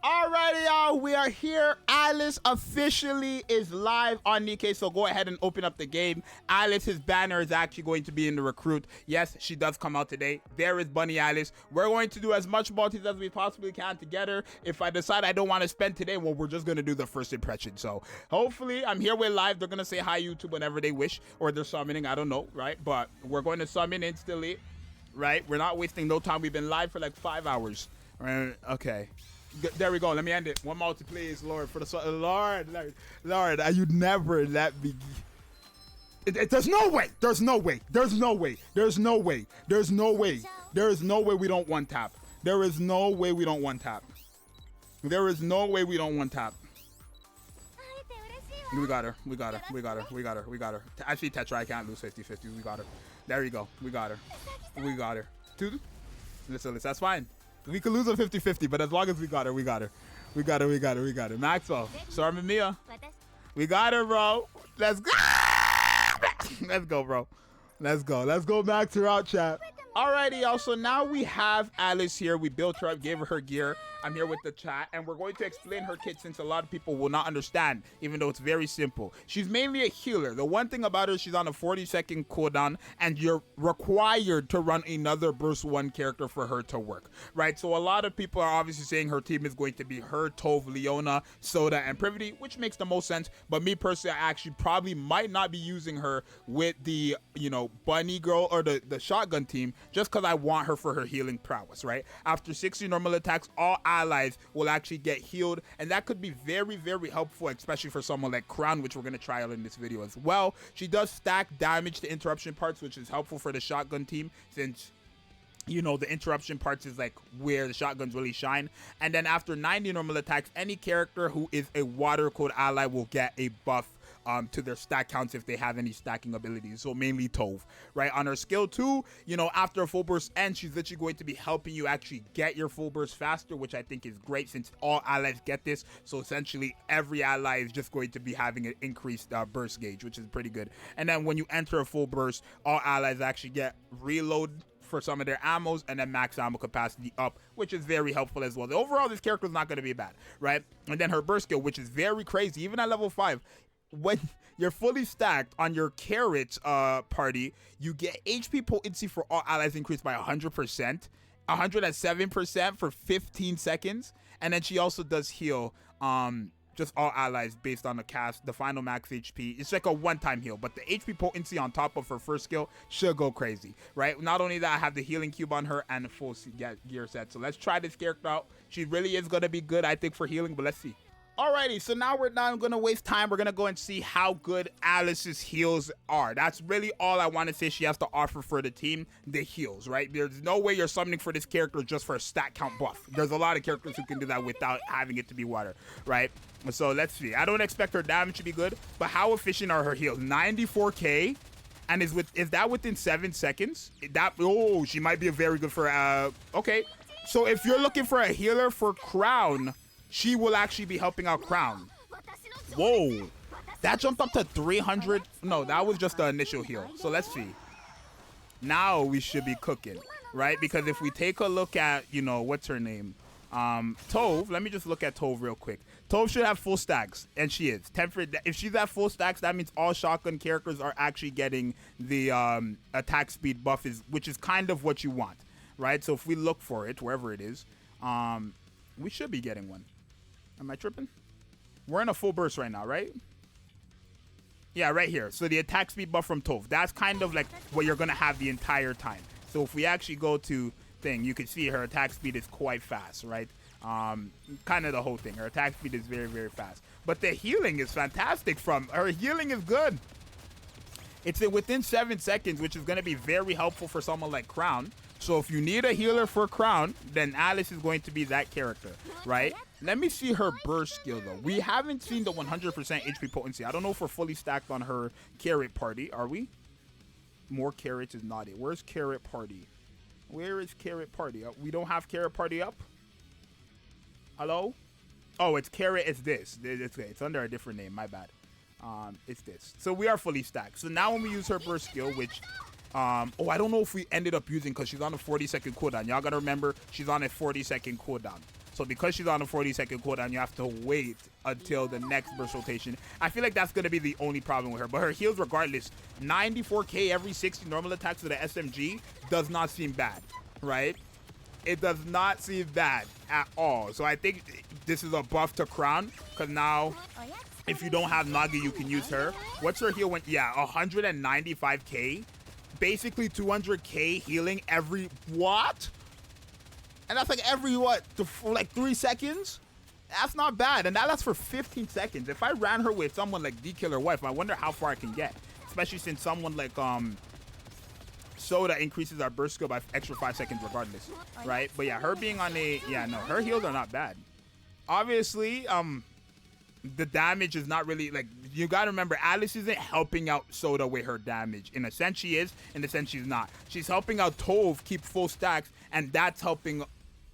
Alrighty, y'all, we are here. Alice officially is live on Nikke, so go ahead and open up the game. Alice's banner is actually going to be in the recruit. Yes, she does come out today. There is Bunny Alice. We're going to do as much multis as we possibly can together. If I decide I don't want to spend today, well, we're just going to do the first impression. So hopefully, I'm here with live. They're going to say hi YouTube whenever they wish, or they're summoning. I don't know, right? But we're going to summon instantly, right? We're not wasting no time. We've been live for like 5 hours. Okay. There we go. Let me end it. One multi, please, Lord. For the Lord, you'd never let me. There's no way. There's no way. There's no way. There's no way. There's no way. There is no way we don't one tap. There is no way we don't one tap. There is no way we don't one tap. We got her. We got her. We got her. We got her. We got her. Actually, Tetra, I can't lose 50-50. We got her. There you go. We got her. We got her. Listen, that's fine. We could lose a 50-50, but as long as we got her, we got her. We got her, we got her, we got her. Maxwell, Storm and Mia. We got her, bro. Let's go. Let's go, bro. Let's go. Let's go back to our chat. Alrighty, y'all. So now we have Alice here. We built her up, gave her gear. I'm here with the chat, and we're going to explain her kit since a lot of people will not understand, even though it's very simple. She's mainly a healer. The one thing about her, she's on a 40-second cooldown, and you're required to run another burst 1 character for her to work, right? So a lot of people are obviously saying her team is going to be her, Tove, Leona, Soda, and Privity, which makes the most sense. But me personally, I actually probably might not be using her with the, Bunny Girl or the shotgun team, just because I want her for her healing prowess, right? After 60 normal attacks, all allies will actually get healed, and that could be very, very helpful, especially for someone like Crown, which we're going to try out in this video as well. She does stack damage to interruption parts, which is helpful for the shotgun team, since the interruption parts is like where the shotguns really shine. And then after 90 normal attacks, any character who is a water code ally will get a buff to their stack counts if they have any stacking abilities. So mainly Tove, right? On her skill 2, after a full burst ends, she's literally going to be helping you actually get your full burst faster, which I think is great since all allies get this. So essentially every ally is just going to be having an increased burst gauge, which is pretty good. And then when you enter a full burst, all allies actually get reload for some of their ammos, and then max ammo capacity up, which is very helpful as well. Overall, this character is not going to be bad, right? And then her burst skill, which is very crazy, even at level 5. When you're fully stacked on your carrots party, you get HP potency for all allies increased by 100%, 107% for 15 seconds, and then she also does heal just all allies based on the cast, the final max HP. It's like a one-time heal, but the HP potency on top of her first skill should go crazy, right? Not only that, I have the healing cube on her and a full gear set. So let's try this character out. She really is going to be good, I think, for healing, but let's see. Alrighty, so now we're not going to waste time. We're going to go and see how good Alice's heals are. That's really all I want to say she has to offer for the team, the heals, right? There's no way you're summoning for this character just for a stat count buff. There's a lot of characters who can do that without having it to be water, right? So let's see. I don't expect her damage to be good, but how efficient are her heals? 94k, and is that within 7 seconds? She might be a very good for, okay. So if you're looking for a healer for Crown, she will actually be helping out Crown. Whoa, that jumped up to 300. No, that was just the initial heal. So let's see. Now we should be cooking, right? Because if we take a look at, what's her name? Tove, let me just look at Tove real quick. Tove should have full stacks, and she is. If she's at full stacks, that means all shotgun characters are actually getting the attack speed buff, which is kind of what you want, right? So if we look for it, wherever it is, we should be getting one. Am I tripping? We're in a full burst right now, right? Yeah, right here. So the attack speed buff from Tove, that's kind of like what you're going to have the entire time. So if we actually go to thing, you can see her attack speed is quite fast, right? Kind of the whole thing. Her attack speed is very, very fast. But the healing is fantastic from her. Healing is good. It's within 7 seconds, which is going to be very helpful for someone like Crown. So if you need a healer for Crown, then Alice is going to be that character, right? Let me see her burst skill, though. We haven't seen the 100% HP potency. I don't know if we're fully stacked on her carrot party. Are we? More carrots is not it. Where's carrot party? Where is carrot party? We don't have carrot party up? Hello? Oh, it's carrot. It's this. It's under a different name. My bad. It's this. So we are fully stacked. So now when we use her burst skill, which I don't know if we ended up using, because she's on a 40-second cooldown. Y'all gotta remember, she's on a 40-second cooldown. So because she's on a 40-second cooldown, you have to wait until the next burst rotation. I feel like that's going to be the only problem with her. But her heals regardless, 94k every 60 normal attacks with the SMG does not seem bad, right? It does not seem bad at all. So I think this is a buff to Crown, because now if you don't have Naga, you can use her. What's her heal? Yeah, 195k. Basically 200k healing every what? And that's like every what? Like 3 seconds? That's not bad. And that's for 15 seconds. If I ran her with someone like D-Killer Wife, I wonder how far I can get. Especially since someone like Soda increases our burst skill by extra 5 seconds regardless, right? But yeah, her being on a, yeah, no, her heals are not bad. Obviously, the damage is not really, like, you gotta remember, Alice isn't helping out Soda with her damage. In a sense she is, in a sense she's not. She's helping out Tove keep full stacks, and that's helping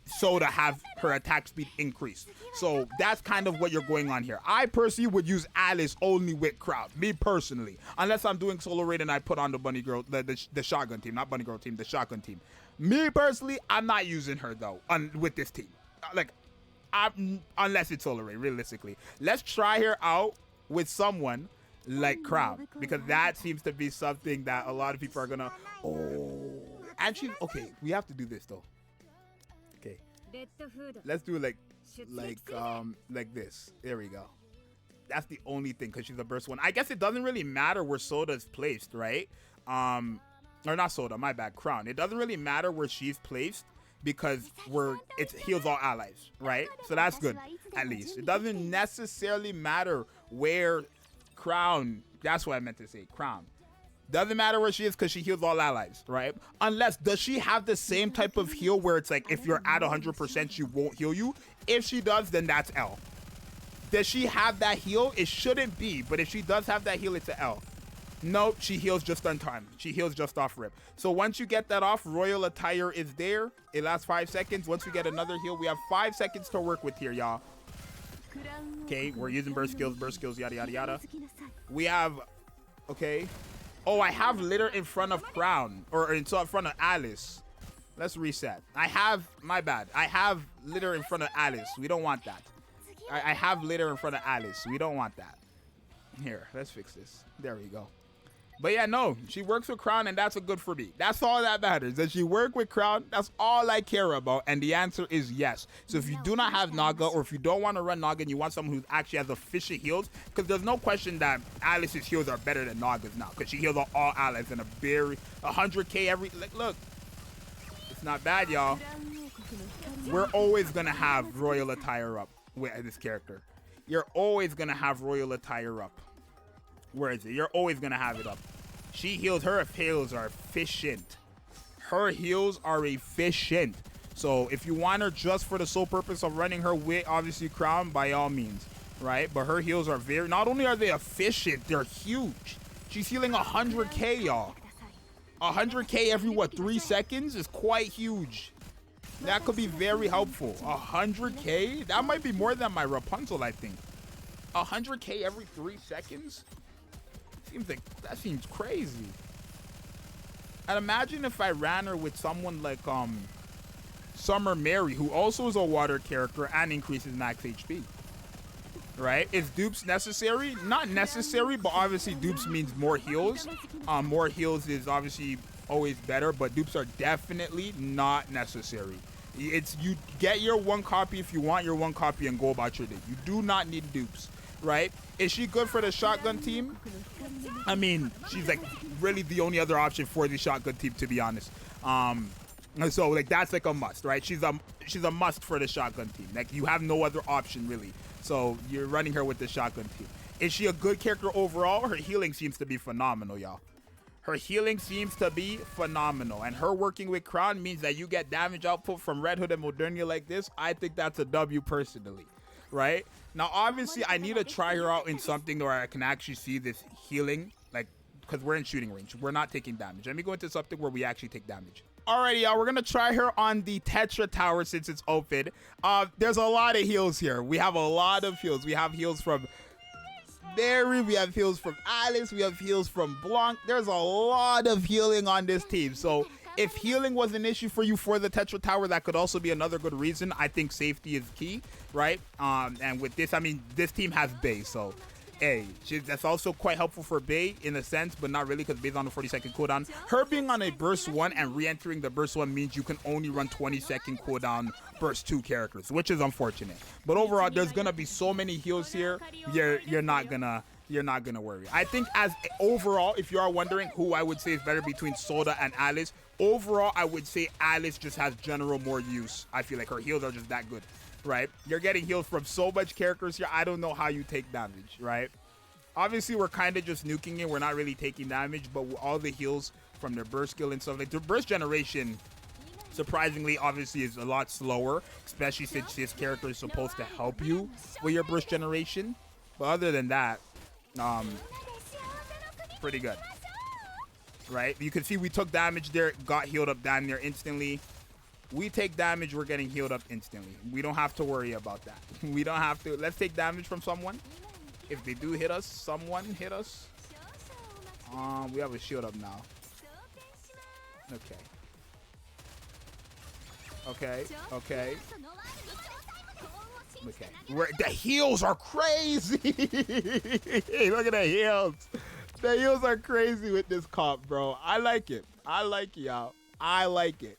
Soda have her attack speed increase. So that's kind of what you're going on here. I personally would use Alice only with Crowd, me personally, unless I'm doing solo raid and I put on the bunny girl, the shotgun team, not bunny girl team, the shotgun team. Me personally, I'm not using her though with this team, like unless it's solo raid. Realistically, let's try her out with someone like Crown, because that seems to be something that a lot of people are gonna, and she's okay. We have to do this though. Okay, let's do it like this. There we go. That's the only thing, because she's a burst one. I guess it doesn't really matter where Soda's placed, right? Or not Soda, my bad, Crown. It doesn't really matter where she's placed, because it heals all allies, right? So that's good, at least. It doesn't necessarily matter where Crown, that's what I meant to say, Crown. Doesn't matter where she is, because she heals all allies, right? Unless, does she have the same type of heal where it's like, if you're at 100%, she won't heal you? If she does, then that's L. Does she have that heal? It shouldn't be, but if she does have that heal, it's an L. Nope, she heals just on time. She heals just off rip. So once you get that off, Royal Attire is there. It lasts 5 seconds. Once we get another heal, we have 5 seconds to work with here, y'all. Okay, we're using burst skills, yada, yada, yada. We have, okay. Oh, I have litter in front of Crown, or in front of Alice. Let's reset. My bad. I have litter in front of Alice. We don't want that. I have litter in front of Alice. We don't want that. Here, let's fix this. There we go. But yeah, no, she works with Crown, and that's a good for me. That's all that matters. Does she work with Crown? That's all I care about, and the answer is yes. So if you do not have Naga, or if you don't want to run Naga and you want someone who actually has efficient heals, because there's no question that Alice's heals are better than Naga's now, because she heals all allies in a very 100k every, like, look, it's not bad, y'all. We're always gonna have Royal Attire up with this character. You're always gonna have Royal Attire up. Where is it? You're always gonna have it up. She heals. Her heals are efficient. Her heals are efficient. So if you want her just for the sole purpose of running her with obviously Crown, by all means, right? But her heals are very, not only are they efficient, they're huge. She's healing 100k, y'all. 100k every what, 3 seconds is quite huge. That could be very helpful. 100k? That might be more than my Rapunzel, I think. 100k every 3 seconds? Seems like, that seems crazy. And imagine if I ran her with someone like Summer Mary, who also is a water character and increases max HP. Right? Is dupes necessary? Not necessary, but obviously dupes means more heals. More heals is obviously always better, but dupes are definitely not necessary. It's, you get your one copy if you want your one copy and go about your day. You do not need dupes, right? Is she good for the shotgun team? I mean, she's like really the only other option for the shotgun team, to be honest. So like that's like a must, right? She's a must for the shotgun team. Like you have no other option really. So you're running her with the shotgun team. Is she a good character overall? Her healing seems to be phenomenal, y'all. Her healing seems to be phenomenal, and her working with Crown means that you get damage output from Red Hood and Modernia like this. I think that's a W personally, right? Now, obviously, I need to try her out in something where I can actually see this healing, like, because we're in shooting range. We're not taking damage. Let me go into something where we actually take damage. Alrighty, y'all, we're going to try her on the Tetra Tower since it's open. There's a lot of heals here. We have a lot of heals. We have heals from Mary, we have heals from Alice, we have heals from Blanc. There's a lot of healing on this team. So If healing was an issue for you for the Tetra Tower, that could also be another good reason. I think safety is key, right? And with this, I mean, this team has Bey, so hey, that's also quite helpful for Bey in a sense, but not really because Bey's on a 40-second cooldown. Her being on a burst 1 and re-entering the burst 1 means you can only run 20-second cooldown burst 2 characters, which is unfortunate. But overall, there's gonna be so many heals here. You're not gonna worry. I think as overall, if you are wondering who I would say is better between Soda and Alice, overall I would say Alice just has general more use. I feel like her heals are just that good. Right, you're getting heals from so much characters here. I don't know how you take damage, right? Obviously, we're kind of just nuking it. We're not really taking damage, but all the heals from their burst skill and stuff, like their burst generation, surprisingly, obviously, is a lot slower, especially since this character is supposed to help you with your burst generation. But other than that, pretty good. Right, you can see we took damage there, got healed up down there instantly. We take damage, we're getting healed up instantly. We don't have to worry about that. We don't have to. Let's take damage from someone. If they do hit us, someone hit us. We have a shield up now. Okay. Okay. Okay. Okay. The heals are crazy. Look at the heals. The heals are crazy with this comp, bro. I like it. I like it, y'all. I like it.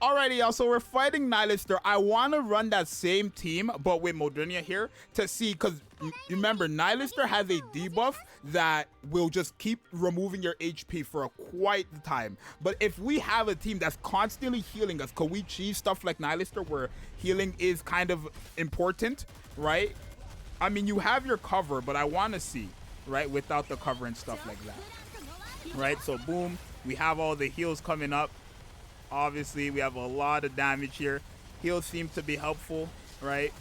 Alrighty, y'all, so we're fighting Nihilister. I want to run that same team, but with Modernia here to see, because remember, Nihilister has a debuff that will just keep removing your HP for quite the time. But if we have a team that's constantly healing us, could we cheese stuff like Nihilister where healing is kind of important, right? I mean, you have your cover, but I want to see, right, without the cover and stuff like that. Right, so boom, we have all the heals coming up. Obviously, we have a lot of damage here. Heals seem to be helpful, right?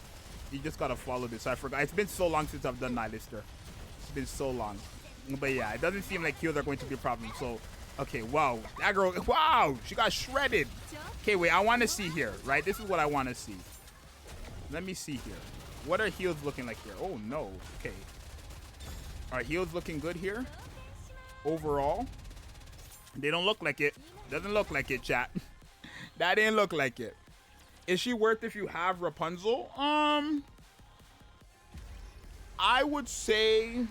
You just gotta follow this. I forgot. It's been so long since I've done Nihilister. It's been so long. But yeah, it doesn't seem like heals are going to be a problem. So, okay, wow. That girl, wow, she got shredded. Okay, wait, I want to see here, right? This is what I want to see. Let me see here. What are heals looking like here? Oh, no. Okay. Are heals looking good here? Overall? They don't look like it. Doesn't look like it, chat. That didn't look like it. Is she worth if you have Rapunzel? I would say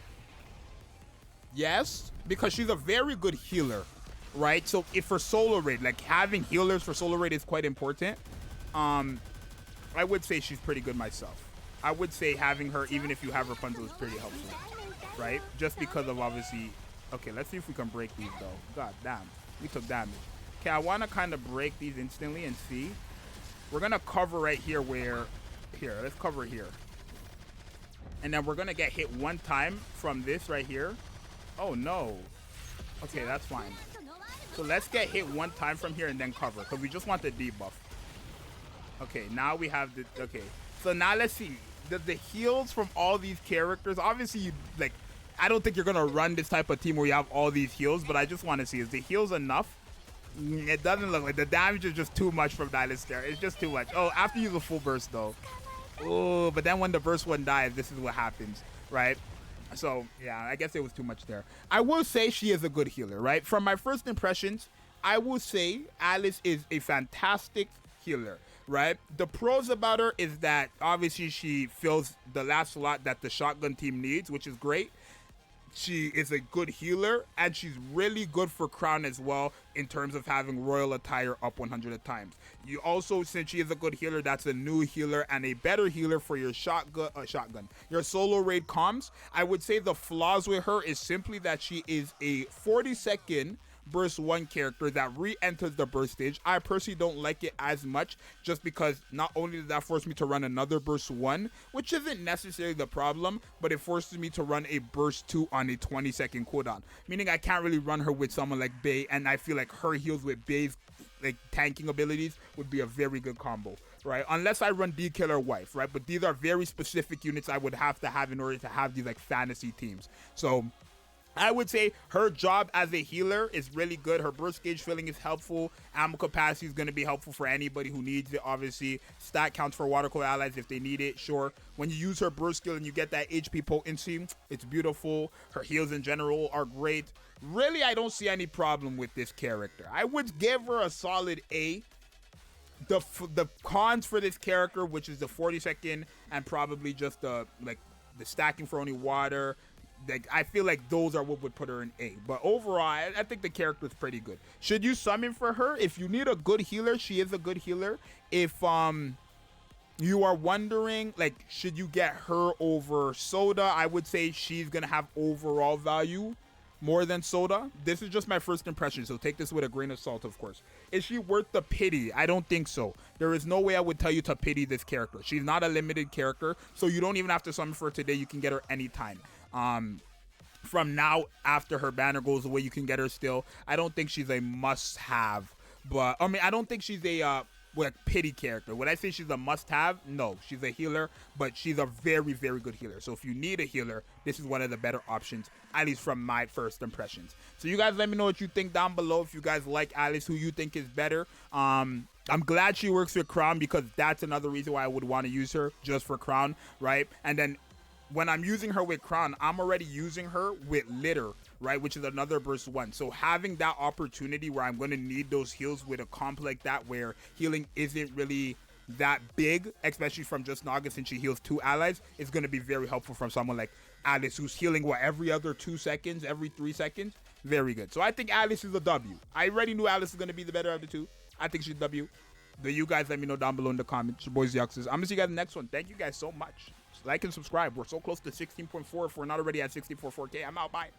yes, because she's a very good healer, right? So if for solo raid, like having healers for solo raid is quite important. I would say she's pretty good myself. I would say having her, even if you have Rapunzel, is pretty helpful, right? Just because of obviously. Okay, let's see if we can break these though. God damn. We took damage. Okay, I want to kind of break these instantly and see. We're going to cover right here where... Here, let's cover here. And then we're going to get hit one time from this right here. Oh, no. Okay, that's fine. So let's get hit one time from here and then cover. Because we just want the debuff. Okay, now we have the... Okay, so now let's see. The heals from all these characters... Obviously, you like... I don't think you're going to run this type of team where you have all these heals, but I just want to see, is the heals enough? It doesn't look like the damage is just too much from Nihilister. It's just too much. Oh, after you use a full burst, though. Oh, but then when the burst one dies, this is what happens, right? So, yeah, I guess it was too much there. I will say she is a good healer, right? From my first impressions, I will say Alice is a fantastic healer, right? The pros about her is that, obviously, she fills the last slot that the shotgun team needs, which is great. She is a good healer, and she's really good for Crown as well in terms of having Royal Attire up 100 times. You also, since she is a good healer, that's a new healer and a better healer for your shotgun. Your solo raid comms. I would say the flaws with her is simply that she is a 40-second burst 1 character that re-enters the burst stage. I personally don't like it as much just because not only does that force me to run another burst 1, which isn't necessarily the problem, but it forces me to run a burst 2 on a 20-second cooldown, meaning I can't really run her with someone like Bey, and I feel like her heals with Bey's like tanking abilities would be a very good combo, right? Unless I run D-Killer Wife, right? But these are very specific units I would have to have in order to have these like fantasy teams. So I would say her job as a healer is really good. Her burst gauge filling is helpful. Ammo capacity is going to be helpful for anybody who needs it, obviously. Stat counts for water core allies if they need it, sure. When you use her burst skill and you get that HP potency, it's beautiful. Her heals in general are great. Really, I don't see any problem with this character. I would give her a solid A. The cons for this character, which is the 40-second and probably just the stacking for only water, like, I feel like those are what would put her in A. But overall, I think the character is pretty good. Should you summon for her? If you need a good healer, she is a good healer. If you are wondering, like, should you get her over Soda, I would say she's gonna have overall value more than Soda. This is just my first impression, so take this with a grain of salt, of course. Is she worth the pity? I don't think so. There is no way I would tell you to pity this character. She's not a limited character, so you don't even have to summon for her today. You can get her anytime. From now, after her banner goes away, you can get her still. I don't think she's a must-have, but I mean, I don't think she's a pity character. Would I say she's a must-have? No, she's a healer, but she's a very, very good healer. So if you need a healer, this is one of the better options, at least from my first impressions. So you guys let me know what you think down below. If you guys like Alice, who you think is better. I'm glad she works with Crown, because that's another reason why I would want to use her, just for Crown, right? And then when I'm using her with Crown, I'm already using her with Litter, right, which is another burst 1. So having that opportunity where I'm going to need those heals with a comp like that, where healing isn't really that big, especially from just Naga, since she heals 2 allies, is going to be very helpful from someone like Alice, who's healing, what, every other 2 seconds, every 3 seconds? Very good. So I think Alice is a W. I already knew Alice is going to be the better of the 2. I think she's a W. But you guys let me know down below in the comments. Your boy Zxous. I'm going to see you guys in the next one. Thank you guys so much. Like and subscribe. We're so close to 16.4 if we're not already at 64.4K. I'm out. Bye.